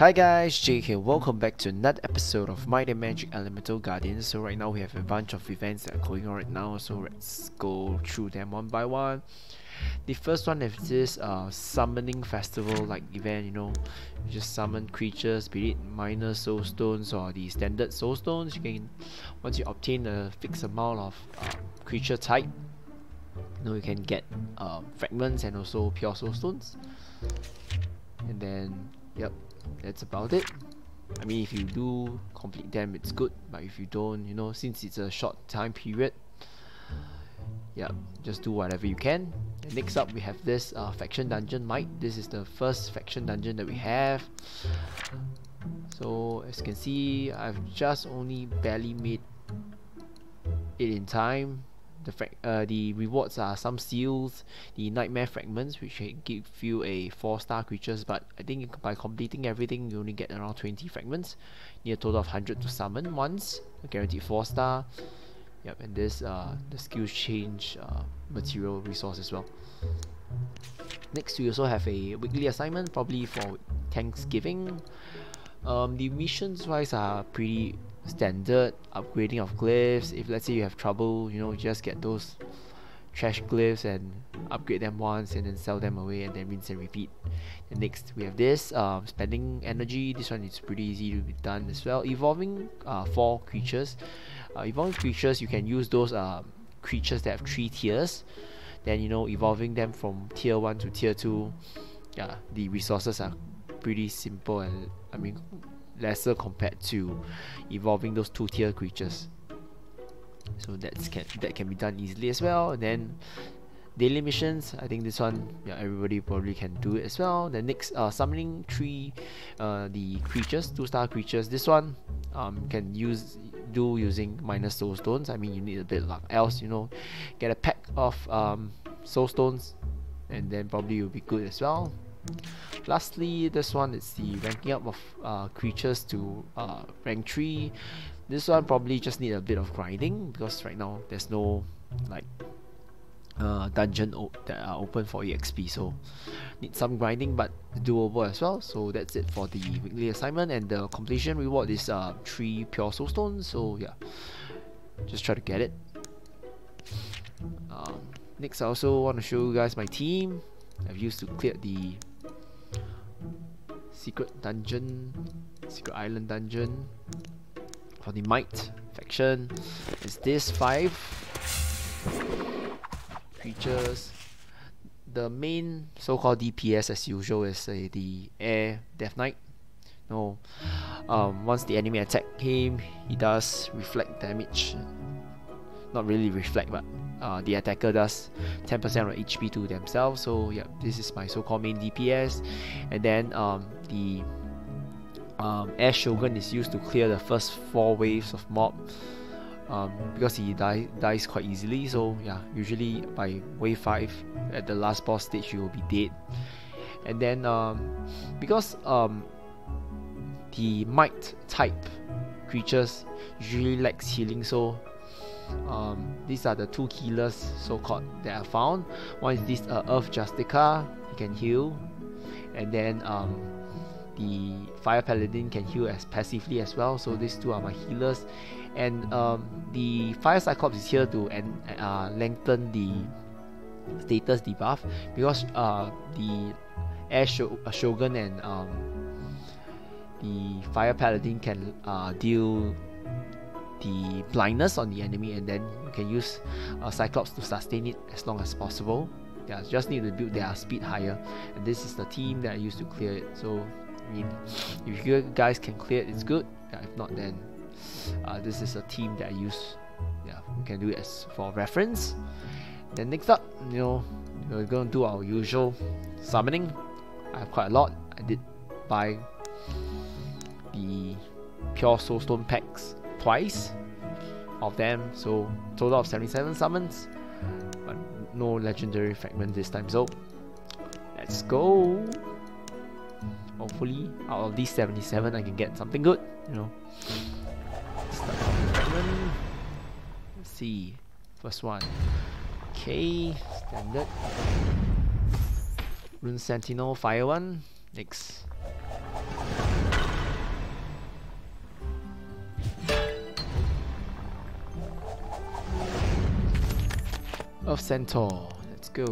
Hi guys, Jake here. Welcome back to another episode of Might and Magic Elemental Guardians. So right now we have a bunch of events that are going on right now, so let's go through them one by one. The first one is this summoning festival like event, you just summon creatures, be it minor soulstones or the standard soulstones. You can, once you obtain a fixed amount of creature type, you can get fragments and also pure soulstones. And then, yep, that's about it. I mean, if you do complete them, it's good, but if you don't, since it's a short time period, yeah, just do whatever you can. And next up, we have this faction dungeon might. This is the first faction dungeon that we have. So as you can see, I've just only barely made it in time. The rewards are some seals, the nightmare fragments, which can give you a 4-star creatures, but I think by completing everything you only get around 20 fragments. You need a total of 100 to summon once, a guaranteed 4-star. Yep, and this the skills change material resource as well. Next, we also have a weekly assignment, probably for Thanksgiving. The missions wise are pretty standard. Upgrading of glyphs. If let's say you have trouble, just get those trash glyphs and upgrade them once and then sell them away and then rinse and repeat. And next we have this spending energy. This one is pretty easy to be done as well. Evolving 4 creatures. Evolving creatures, you can use those creatures that have 3 tiers. Then evolving them from tier 1 to tier 2. Yeah, the resources are pretty simple and I mean lesser compared to evolving those 2-tier creatures. So that can be done easily as well. And then daily missions, I think this one, yeah, everybody probably can do it as well. The next summoning 3 the creatures, 2-star creatures. This one can do using minor soulstones. I mean, you need a bit of luck, else get a pack of soulstones and then probably you'll be good as well. Lastly, this one is the ranking up of creatures to rank 3. This one probably just need a bit of grinding because right now there's no like dungeon that are open for EXP, so need some grinding, but doable as well. So that's it for the weekly assignment, and the completion reward is 3 pure soulstones. So yeah, just try to get it. Next, I also want to show you guys my team I've used to clear the secret island dungeon for the Might faction. Is this 5 creatures. The main so-called DPS as usual is the Air Death Knight. Once the enemy attack him, he does reflect damage. Not really reflect, but the attacker does 10% of HP to themselves. So yeah, this is my so-called main DPS. And then the Air Shogun is used to clear the first 4 waves of mob, because he dies quite easily. So yeah, usually by wave 5 at the last boss stage you will be dead. And then because the Might type creatures usually lacks healing, so these are the 2 healers so-called that I found. One is this Earth Justica, he can heal, and then the Fire Paladin can heal as passively as well. So these 2 are my healers, and the Fire Cyclops is here to lengthen the status debuff, because the Air Shogun and the Fire Paladin can deal the blindness on the enemy, and then you can use Cyclops to sustain it as long as possible. Yeah, just need to build their speed higher, and this is the team that I used to clear it. So I mean, if you guys can clear it, it's good. Yeah, if not, then this is a team that I use. Yeah, we can do it as for reference. Then next up, we're going to do our usual summoning. I have quite a lot. I did buy the pure soulstone packs twice of them, so total of 77 summons, but no legendary fragment this time. So let's go. Hopefully out of these 77 I can get something good. Start off with fragment. Let's see, first one. Okay, standard Rune Sentinel, fire one. Next Earth Centaur. Let's go.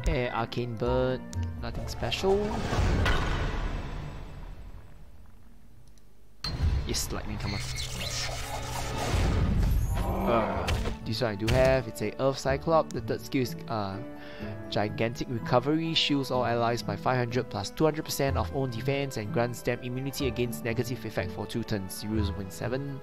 Air Arcane Bird. Nothing special. Yes, lightning, come on. This one I do have. It's a Earth Cyclops. The third skill is Gigantic Recovery. Shields all allies by 500 plus 200% of own defense and grants them immunity against negative effect for 2 turns. 0.7.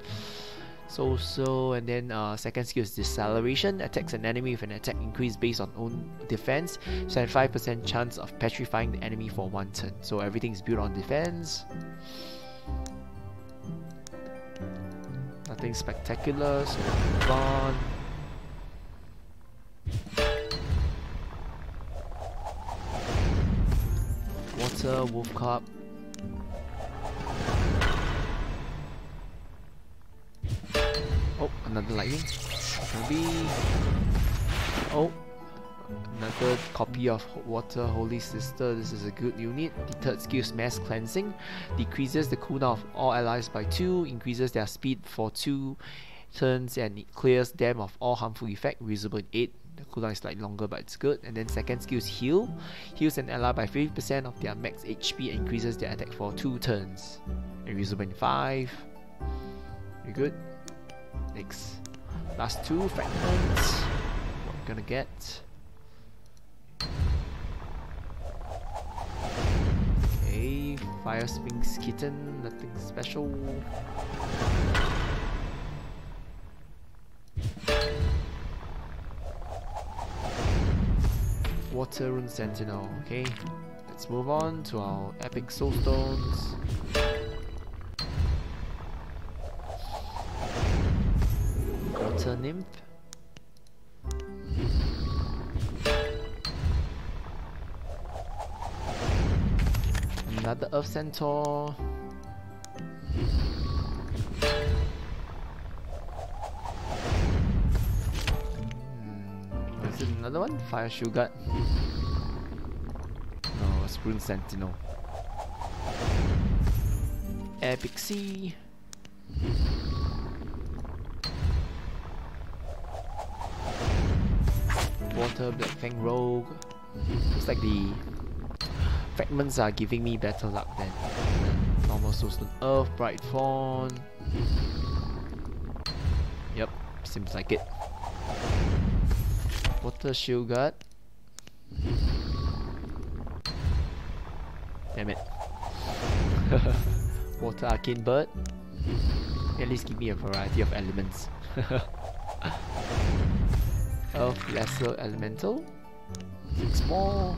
So, and then second skill is Deceleration. Attacks an enemy with an attack increase based on own defense. 75% chance of petrifying the enemy for 1 turn. So everything is built on defense. Nothing spectacular, so move on. Water, Wolf Cup. Oh, another lightning. Maybe. Oh, another copy of Water Holy Sister. This is a good unit. The third skill is Mass Cleansing. Decreases the cooldown of all allies by 2. Increases their speed for 2 turns and it clears them of all harmful effect. Reusable in 8. The cooldown is slightly longer but it's good. And then second skill is Heal. Heals an ally by 50% of their max HP and increases their attack for 2 turns. And reusable in 5. Very good. Next. Last 2 fragments. What we're gonna get. Okay, Fire Sphinx Kitten, nothing special. Water Rune Sentinel, okay. Let's move on to our epic Soulstones. Water Nymph. Another Earth Centaur. Is it another one? Fire Shogun? No, it's Rune Sentinel. Air Pixie. Water Black Fang Rogue. Looks like the fragments are giving me better luck than normal Soulstone. Earth, Bright Fawn. Yep, seems like it. Water Shield Guard. Damn it. Water Arcane Bird. At least give me a variety of elements. Earth Lesser Elemental. 6 more.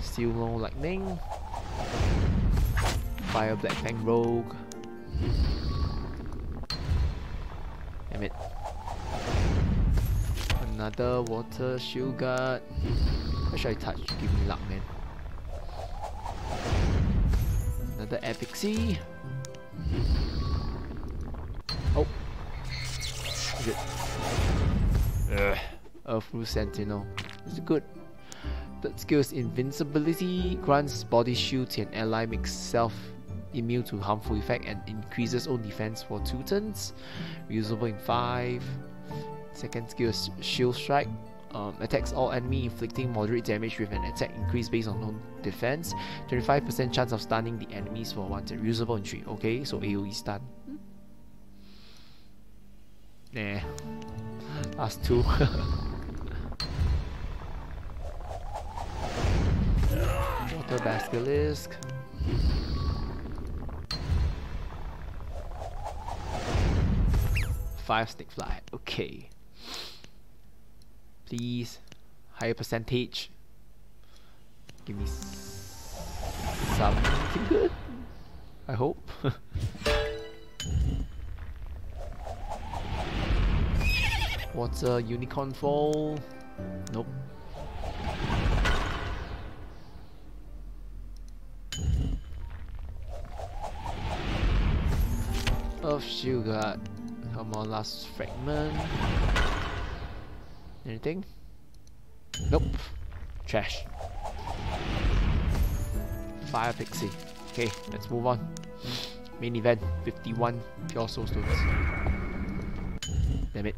Steel Low Lightning. Fire Black Fang Rogue. Damn it. Another Water Shield Guard. What should I touch to give me luck, man? Another Air Pixie. Oh. Is it? Earth Rune Sentinel. It's good. Third skill is Invincibility. Grants body shield to an ally, makes self immune to harmful effect and increases own defense for 2 turns. Reusable in 5. Second skill is Shield Strike. Attacks all enemy, inflicting moderate damage with an attack increase based on own defense. 25% chance of stunning the enemies for 1 turn. Reusable in 3. Okay, so AoE stun. Nah. Last 2. Water Basilisk. Five Snake Fly. Okay. Please, higher percentage. Give me something good. I hope. What's a Unicorn Fall? Nope. Earth Shield Guard. Come on, last fragment. Anything? Nope. Trash. Fire Pixie. Okay, let's move on. Main event, 51 pure Soulstones. Damn it.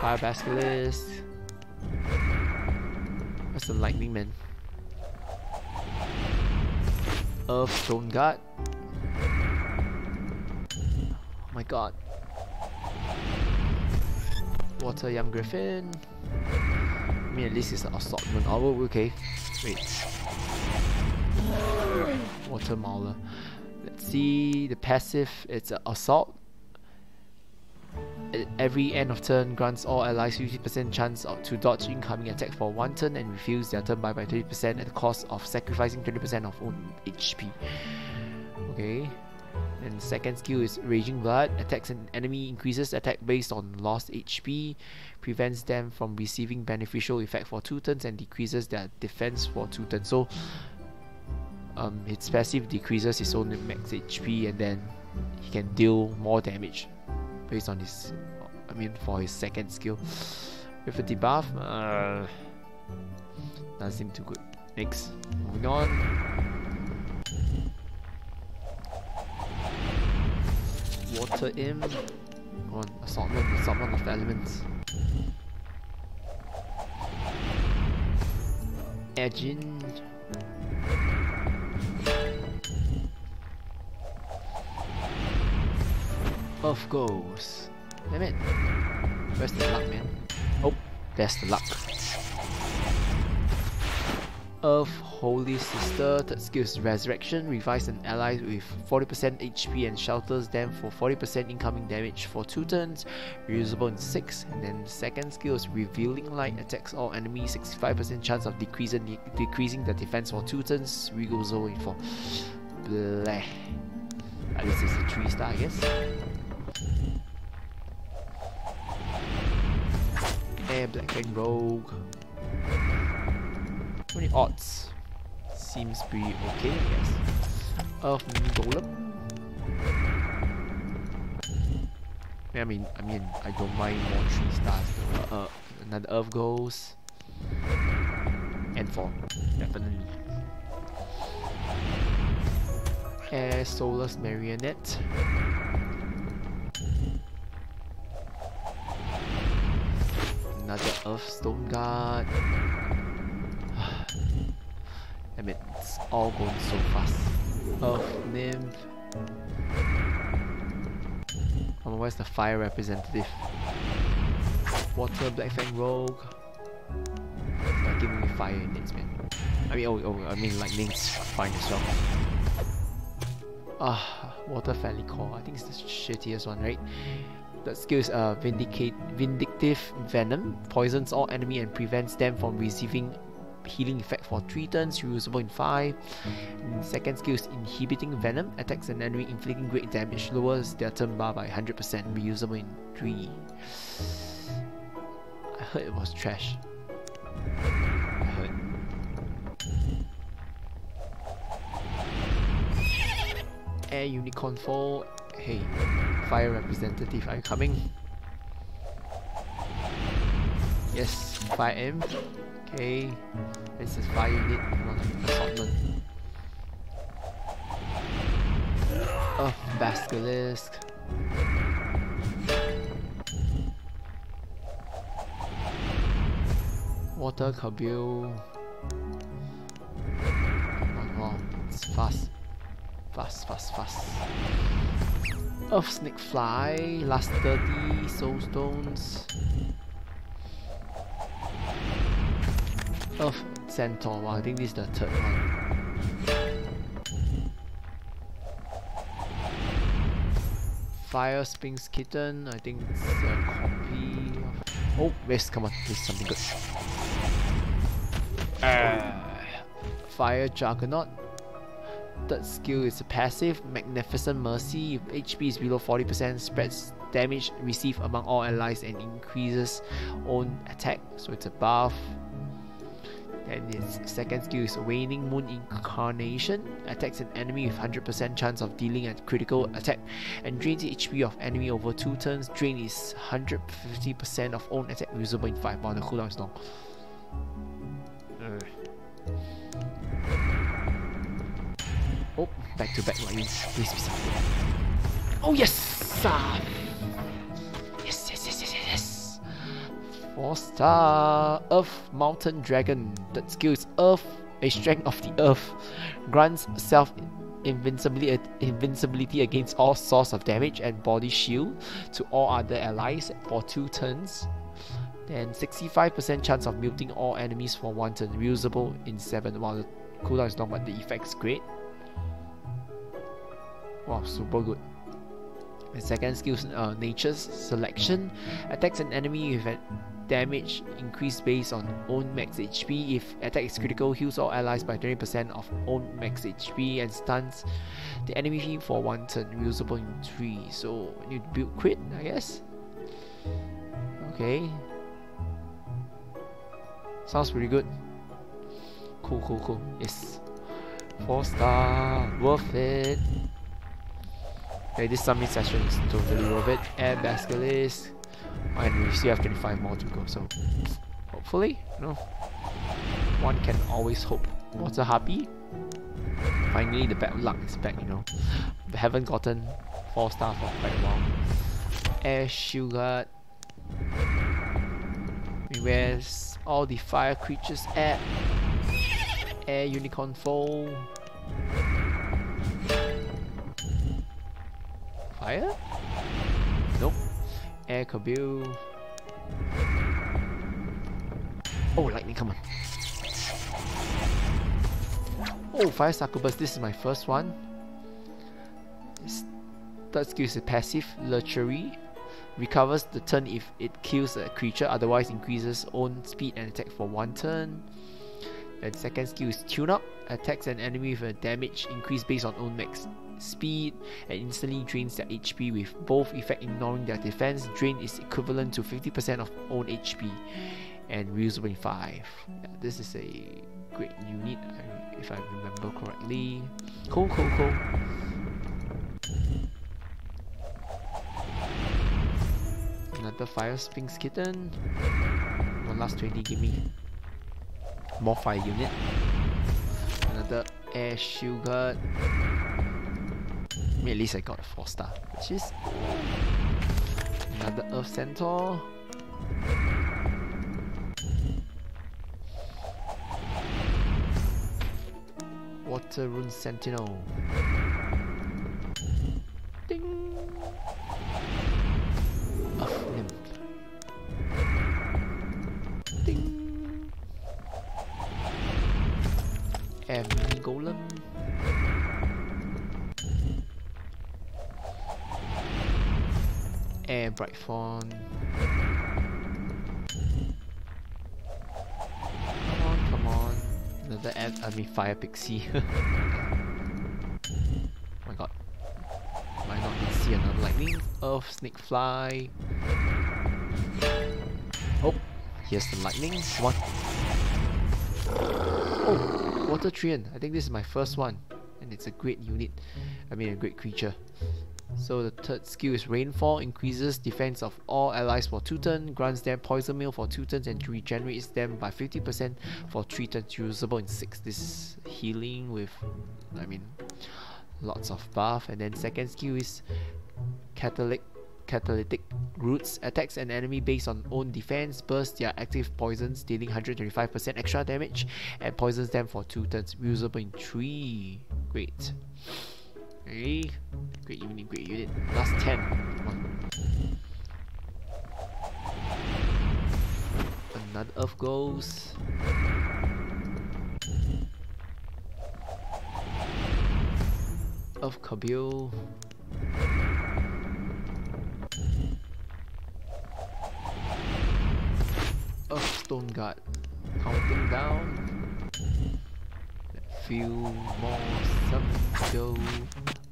Fire Basilisk. That's the lightning man. Earth Stone Guard. Oh my god. Water Young Griffin. I mean, at least it's an assortment. Oh, okay. Wait. Water Mauler. Let's see. The passive, it's an assault. At every end of turn, grants all allies 50% chance to dodge incoming attack for 1 turn and refills their turn by 30% at the cost of sacrificing 20% of own HP. Okay. And second skill is Raging Blood. Attacks an enemy, increases attack based on lost HP, prevents them from receiving beneficial effect for 2 turns, and decreases their defense for 2 turns. So its passive decreases his own max HP, and then he can deal more damage based on his, for his second skill. With a debuff, doesn't seem too good. Next, moving on. Water Imp. Go on, assortment of the elements. Edging. Earth goes. Damn it. Where's the luck, man? Oh, there's the luck. Earth Holy Sister. Third skill is Resurrection. Revives an ally with 40% HP and shelters them for 40% incoming damage for 2 turns. Reusable in 6. And then second skill is Revealing Light. Attacks all enemies. 65% chance of decreasing the defense for 2 turns. Reusable in 4. Bleh. At least it's a 3-star, I guess. Black Fang Rogue. How many odds? Seems pretty okay, I guess. Earth Mini Golem. I mean, I don't mind more 3 stars. Another Earth goes. And 4, definitely. Air Soulless Marionette. Another Earth Stone Guard. Damn it, it's all going so fast. Earth Nymph. Oh, where's the Fire Representative? Water Black Fang Rogue. Start giving me fire units, man. Lightning's fine as well. Water Felicore. I think it's the shittiest one, right? That skill is Vindictive Venom. Poisons all enemy and prevents them from receiving healing effect for 3 turns. Reusable in 5. And second skill is Inhibiting Venom. Attacks an enemy inflicting great damage. Lowers their turn bar by 100%. Reusable in 3. I heard it was trash. I heard. Air Unicorn Fall. Hey, Fire Representative, are you coming? Yes, Fire Imp. Okay, this is Fire Unit. Assortment. Basilisk. Water Cabille. Wow, it's fast. Fast. Earth Snake Fly, last 30 Soulstones. Earth Centaur, wow, I think this is the 3rd one. Fire Sphinx Kitten, I think it's a copy of... Oh, wait, come on, this is something good. Fire Juggernaut. Third skill is a passive, Magnificent Mercy. If HP is below 40%, spreads damage received among all allies and increases own attack. So it's a buff. Then its second skill is Waning Moon Incarnation. Attacks an enemy with 100% chance of dealing a critical attack and drains the HP of enemy over 2 turns. Drain is 150% of own attack, usable in 5. Wow, the cooldown is long. Oh, back-to-back lightnings. Please be something. Oh yes! Yes. 4-star Earth Mountain Dragon. That skill is Earth, a strength of the Earth. Grants self invincibility against all source of damage and body shield to all other allies for 2 turns. Then 65% chance of muting all enemies for 1 turn. Reusable in 7. While the cooldown is long, but the effect is great. Wow, super good. The second skill is Nature's Selection. Attacks an enemy with a damage increase based on own max HP. If attack is critical, heals all allies by 20% of own max HP and stuns the enemy for 1 turn. Reusable in 3. So you build crit, I guess. Okay. Sounds pretty good. Cool. Yes. 4-star. Worth it. Okay, this summit session is totally worth it. And Basilisk. And we still have 25 more to go, so hopefully, one can always hope. Water Harpy. Finally, the bad luck is back, We haven't gotten 4-star for quite a while. Air Shield Guard. Where's all the fire creatures at? Air Unicorn Foal. Fire? Nope. Air Kabul. Oh, lightning, come on. Oh, Fire Succubus, this is my first one. Third skill is a passive, Lechery. Recovers the turn if it kills a creature, otherwise increases own speed and attack for 1 turn. And second skill is Tune Up. Attacks an enemy with a damage increase based on own max speed and instantly drains their HP with both effect ignoring their defense. Drain is equivalent to 50% of own HP and reusable in 5. Yeah, this is a great unit if I remember correctly. Cool. Another Fire Sphinx Kitten. One last 20, give me more fire unit. Another Air Shield Guard. At least I got a 4-star, which is another Earth Centaur. Water Rune Sentinel. Ding! Earth Nymph. Ding! Air Mini Golem. Air Bright Fawn. Come on. Another Fire Pixie. Oh my god. Am I not gonna see another lightning? Earth Snake Fly. Oh, here's the lightning. Come on. Oh, Water Treant. I think this is my first one. And it's a great unit. A great creature. So the third skill is Rainfall, increases defense of all allies for 2 turns, grants them Poison Mail for 2 turns and regenerates them by 50% for 3 turns, usable in 6. This is healing with, lots of buff. And then second skill is Catalytic Roots, attacks an enemy based on own defense, bursts their active poisons, dealing 125% extra damage, and poisons them for 2 turns, usable in 3. Great. Okay. Great unit. Last 10. Come on. Another Earth Ghost. Earth Kabul. Earth Stone Guard. Counting down. Few more summons go.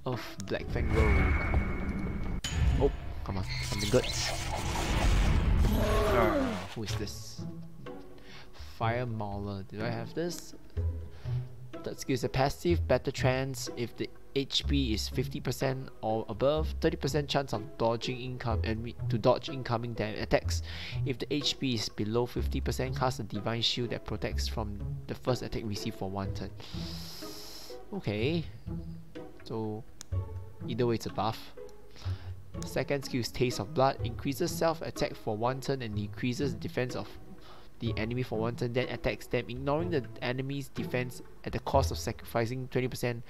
Of Black Fang Rogue. Oh, come on, something good. Who is this? Fire Mauler. Did I have this? That skill is a passive, Better Trance. If the HP is 50% or above, 30% chance of dodging incoming attacks. If the HP is below 50%, cast a Divine Shield that protects from the first attack received for 1 turn. Okay. so either way it's a buff. Second skill is Taste of Blood, increases self attack for 1 turn and decreases defense of the enemy for 1 turn, then attacks them, ignoring the enemy's defense at the cost of sacrificing 20%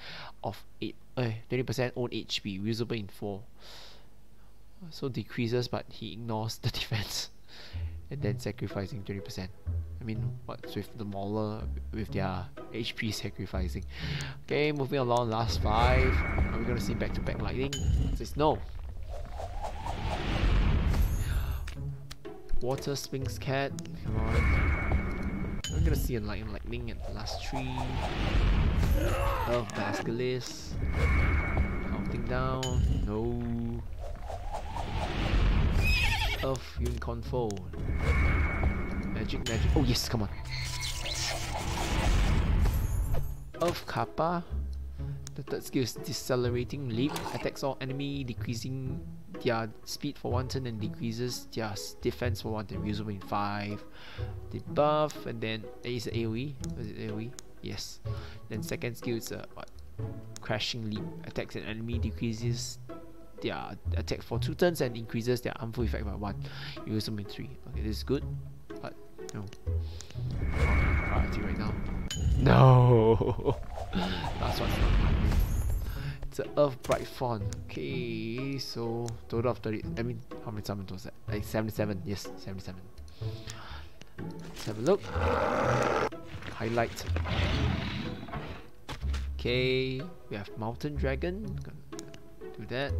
of 20% own HP, usable in 4. So decreases, but he ignores the defense, and then sacrificing 20%. I mean, what's with the Mauler with their HP sacrificing? Okay, moving along, last 5. Are we gonna see back-to-back lightning? It says no. Water Sphinx Cat, come on. We're gonna see a lightning at the last 3. Earth Basilisk. Counting down. No. Earth Unicorn Fold. Magic. Oh yes, come on. Earth Kappa. The third skill is Decelerating Leap. Attacks all enemy, decreasing their speed for 1 turn and decreases their defense for 1 turn. Usable in 5. Debuff, and then is it AoE? Was it AoE? Yes. Then second skill is Crashing Leap. Attacks an enemy, decreases their attack for 2 turns and increases their harmful effect by 1. Usable in 3. Okay, this is good, but no. Priority right now. No. Last one's not mine. It's an Earth Bright Fawn. Okay, so total of 30. I mean, how many summons was that? Like 77. Yes, 77. Let's have a look. Highlight. Okay, we have Mountain Dragon. Do that.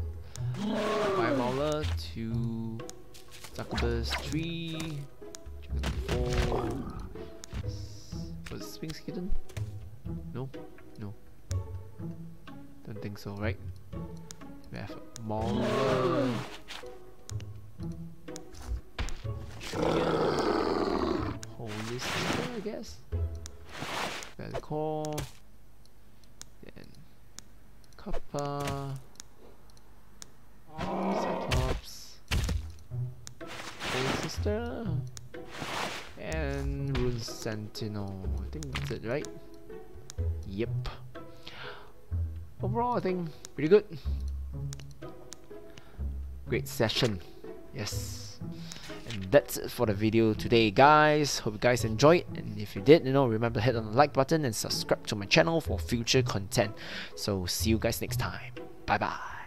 Fire Mauler, 2. Succubus, 3. Dragon 4. Was it Sphinx Kitten? No? No. Don't think so, right? We have Mauler. Holy Sister, I guess. Belcore. Then Kappa. Cyclops. Holy Sister. And Rune Sentinel. I think that's it, right? Yep. Overall, I think pretty good. Great session. Yes. And that's it for the video today, guys. Hope you guys enjoyed. And if you did, remember to hit on the like button and subscribe to my channel for future content. So see you guys next time. Bye bye.